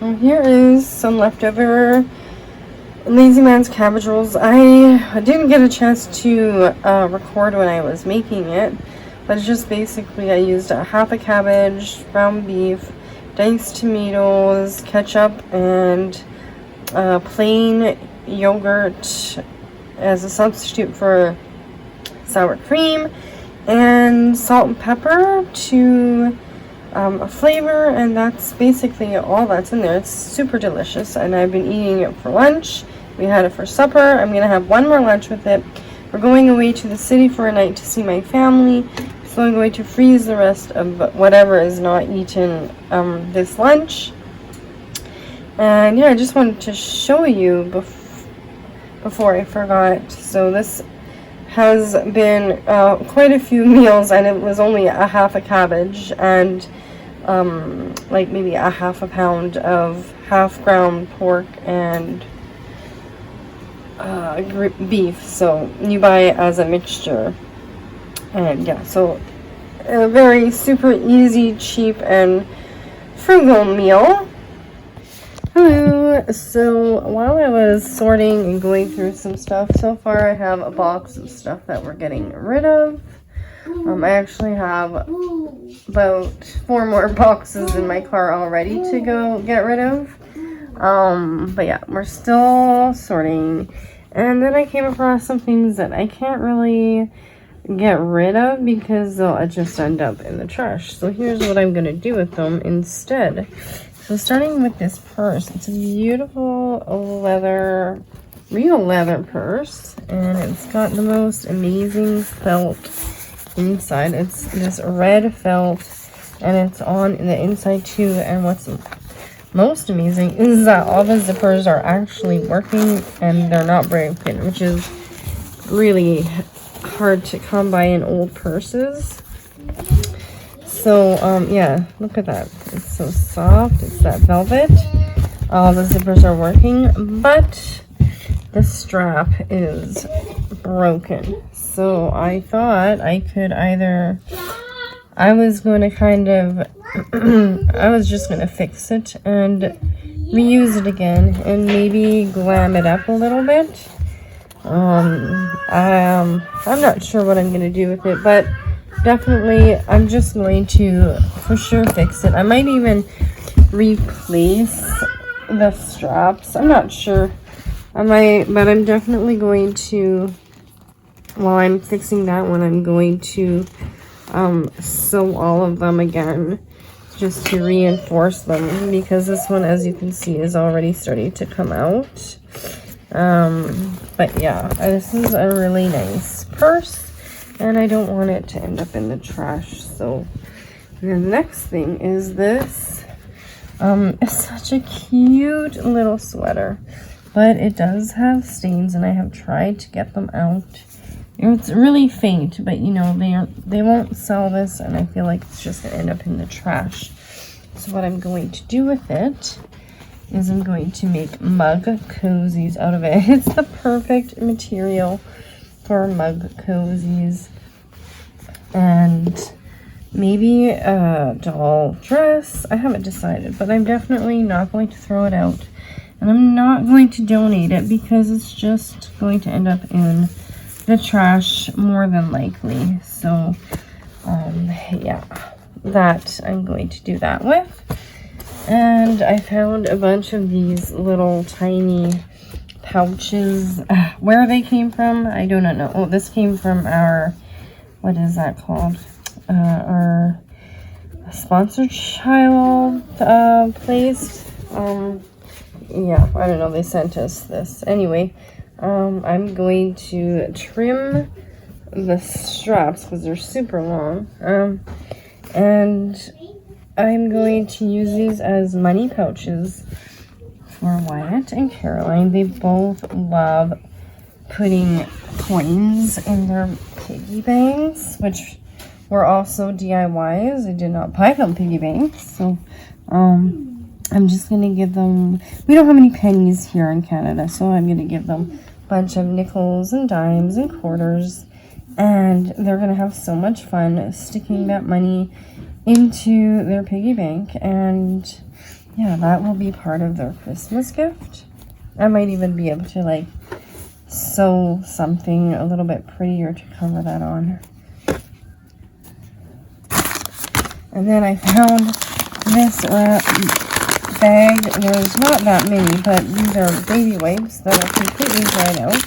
Well, here is some leftover Lazy Man's cabbage rolls. I didn't get a chance to record when I was making it, but it's just basically I used a half a cabbage, ground beef, diced tomatoes, ketchup, and plain yogurt as a substitute for sour cream, and salt and pepper to flavor, and that's basically all that's in there. It's super delicious, and I've been eating it for lunch. We had it for supper. I'm gonna have one more lunch with it. We're going away to the city for a night to see my family, so I'm going to freeze the rest of whatever is not eaten this lunch. And yeah, I just wanted to show you before I forgot. So this has been quite a few meals, and it was only a half a cabbage and like maybe a half a pound of half ground pork and beef. So you buy it as a mixture, and yeah, so a very super easy, cheap, and frugal meal. Hello. So while I was sorting and going through some stuff, so far I have a box of stuff that we're getting rid of. I actually have about 4 more boxes in my car already to go get rid of. But yeah, we're still sorting. And then I came across some things that I can't really get rid of because they'll just end up in the trash. So here's what I'm going to do with them instead. So starting with this purse, it's a beautiful leather, real leather purse, and it's got the most amazing felt inside. It's this red felt, and it's on the inside too. And what's most amazing is that all the zippers are actually working and they're not broken, which is really hard to come by in old purses. So yeah, look at that. It's so soft. It's that velvet. All the zippers are working, but the strap is broken. So I thought I could either, I was going to kind of I was just going to fix it and reuse it again and maybe glam it up a little bit. I'm not sure what I'm going to do with it, but definitely I'm just going to for sure fix it. I might even replace the straps. I'm not sure. I might, but I'm definitely going to, while I'm fixing that one, I'm going to sew all of them again just to reinforce them, because this one, as you can see, is already starting to come out. But yeah, this is a really nice purse, and I don't want it to end up in the trash. So the next thing is this. It's such a cute little sweater, but it does have stains, and I have tried to get them out. It's really faint, but you know, they won't sell this, and I feel like it's just gonna end up in the trash. So what I'm going to do with it is I'm going to make mug cozies out of it. It's the perfect material for mug cozies, and maybe a doll dress. I haven't decided, but I'm definitely not going to throw it out, and I'm not going to donate it because it's just going to end up in the trash more than likely. So yeah, that I'm going to do that with. And I found a bunch of these little tiny pouches. Where they came from, I do not know. Oh, this came from our, what is that called, our sponsored child place. Yeah, I don't know, they sent us this. Anyway, I'm going to trim the straps because they're super long, and I'm going to use these as money pouches for Wyatt and Caroline. They both love putting coins in their piggy banks, which were also DIYs. I did not buy them piggy banks, so I'm just going to give them, we don't have any pennies here in Canada, so I'm going to give them a bunch of nickels and dimes and quarters, and they're going to have so much fun sticking that money into their piggy bank. And yeah, that will be part of their Christmas gift. I might even be able to like sew something a little bit prettier to cover that on. And then I found this bag. There's not that many, but these are baby wipes that are completely dried out.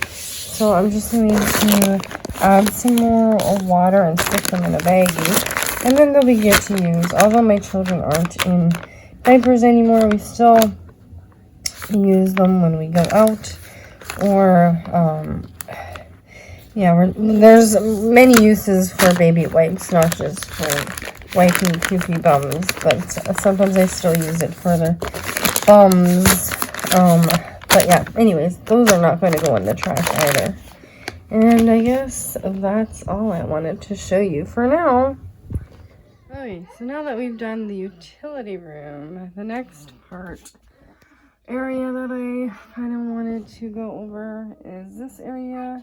So I'm just going to add some more water and stick them in a baggie. And then they'll be good to use. Although my children aren't in diapers anymore, we still use them when we go out. Or, yeah, there's many uses for baby wipes, not just for wiping poopy bums, but sometimes I still use it for the bums. But yeah, anyways, those are not going to go in the trash either. And I guess that's all I wanted to show you for now. Okay, so now that we've done the utility room, the next area that I kind of wanted to go over is this area.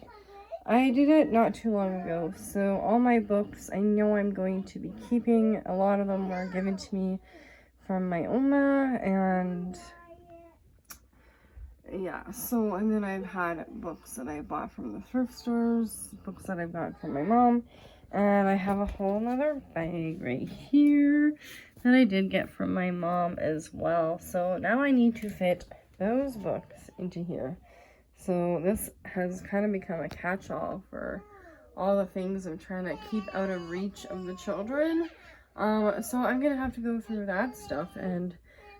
I did it not too long ago, so all my books I know I'm going to be keeping. A lot of them were given to me from my Oma, and yeah, so, and then I've had books that I bought from the thrift stores, books that I've got from my mom, and I have a whole nother bag right here that I did get from my mom as well. So now I need to fit those books into here. So this has kind of become a catch-all for all the things I'm trying to keep out of reach of the children. So I'm going to have to go through that stuff and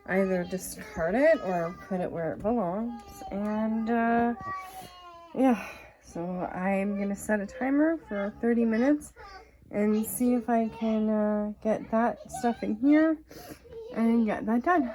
either discard it or put it where it belongs. And yeah, so I'm going to set a timer for 30 minutes and see if I can get that stuff in here and get that done.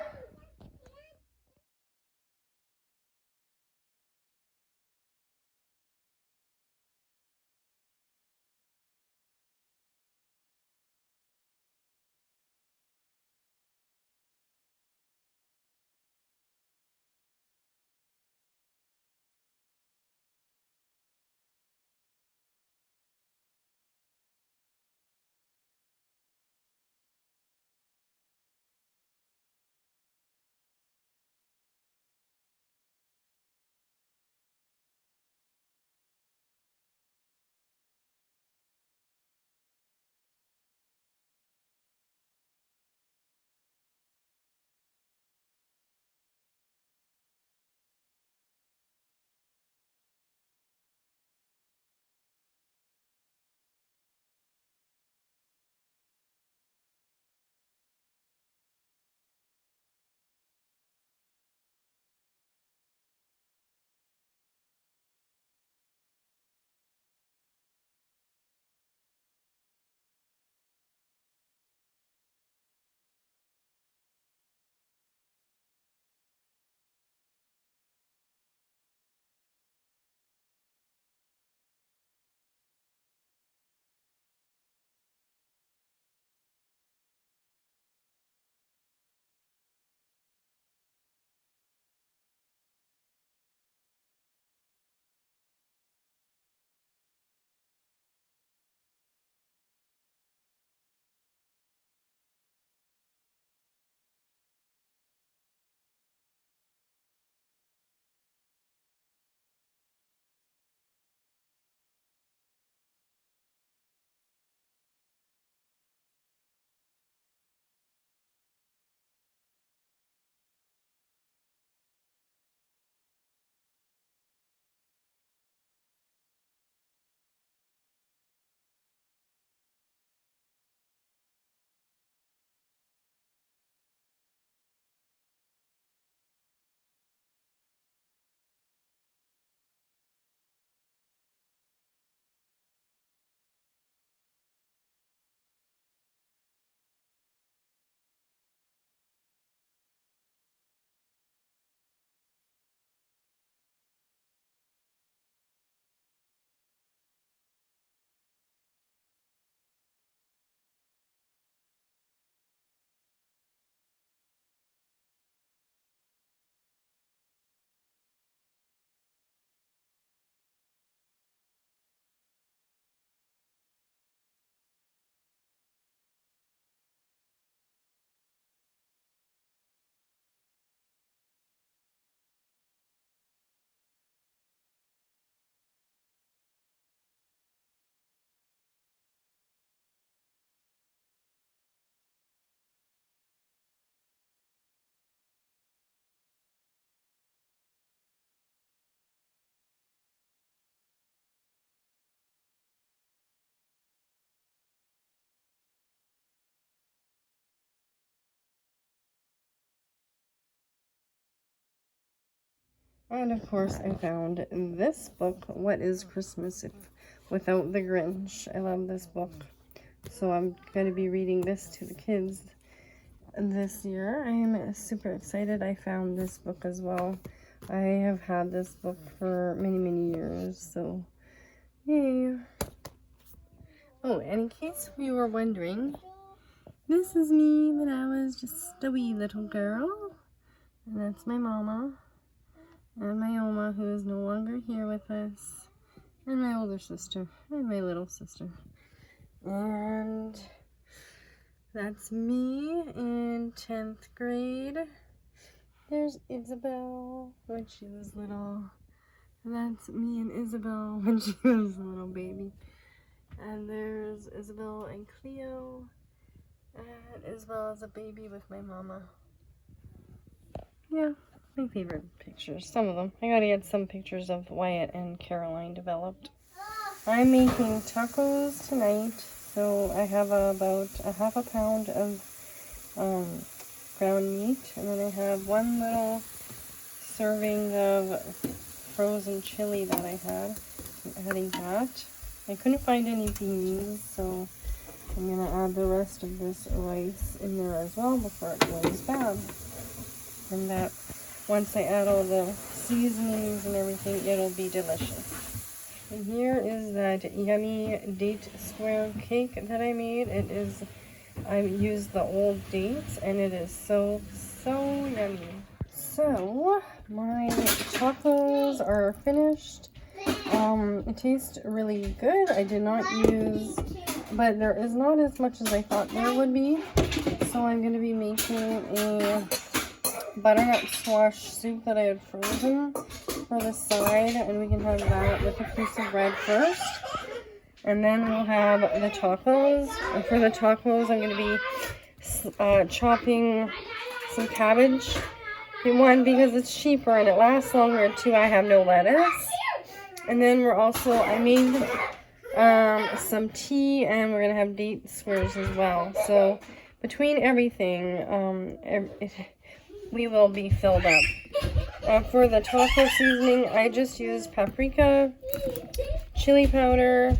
And of course I found this book, What is Christmas If Without the Grinch? I love this book. So I'm going to be reading this to the kids this year. I am super excited I found this book as well. I have had this book for many, many years, so yay. Oh, and in case you were wondering, this is me when I was just a wee little girl. And that's my mama. And my Oma, who is no longer here with us. And my older sister. And my little sister. And that's me in 10th grade. There's Isabel when she was little. And that's me and Isabel when she was a little baby. And there's Isabel and Cleo. And Isabel as a baby with my mama. Yeah, my favorite pictures. Some of them. I gotta get some pictures of Wyatt and Caroline developed. I'm making tacos tonight. So I have about a half a pound of ground meat. And then I have one little serving of frozen chili that I had. I'm adding that. I couldn't find any beans, so I'm going to add the rest of this rice in there as well before it goes bad. And that, once I add all the seasonings and everything, it'll be delicious. And here is that yummy date square cake that I made. I used the old dates, and it is so yummy. So, my tacos are finished. It tastes really good. I did not use, but there is not as much as I thought there would be. So I'm going to be making a butternut squash soup that I had frozen for the side, and we can have that with a piece of bread first. And then we'll have the tacos. And for the tacos, I'm going to be chopping some cabbage. One, because it's cheaper and it lasts longer. Two, I have no lettuce. And then I made some tea, and we're going to have date squares as well. So between everything, we will be filled up. For the taco seasoning, I just used paprika, chili powder,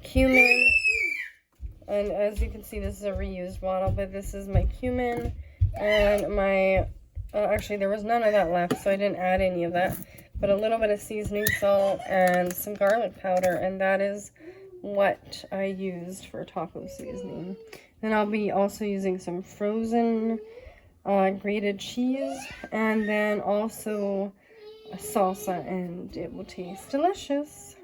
cumin, and as you can see, this is a reused bottle, but this is my cumin, and my, actually there was none of that left, so I didn't add any of that, but a little bit of seasoning salt and some garlic powder, and that is what I used for taco seasoning. Then I'll be also using some frozen grated cheese, and then also a salsa, and it will taste delicious.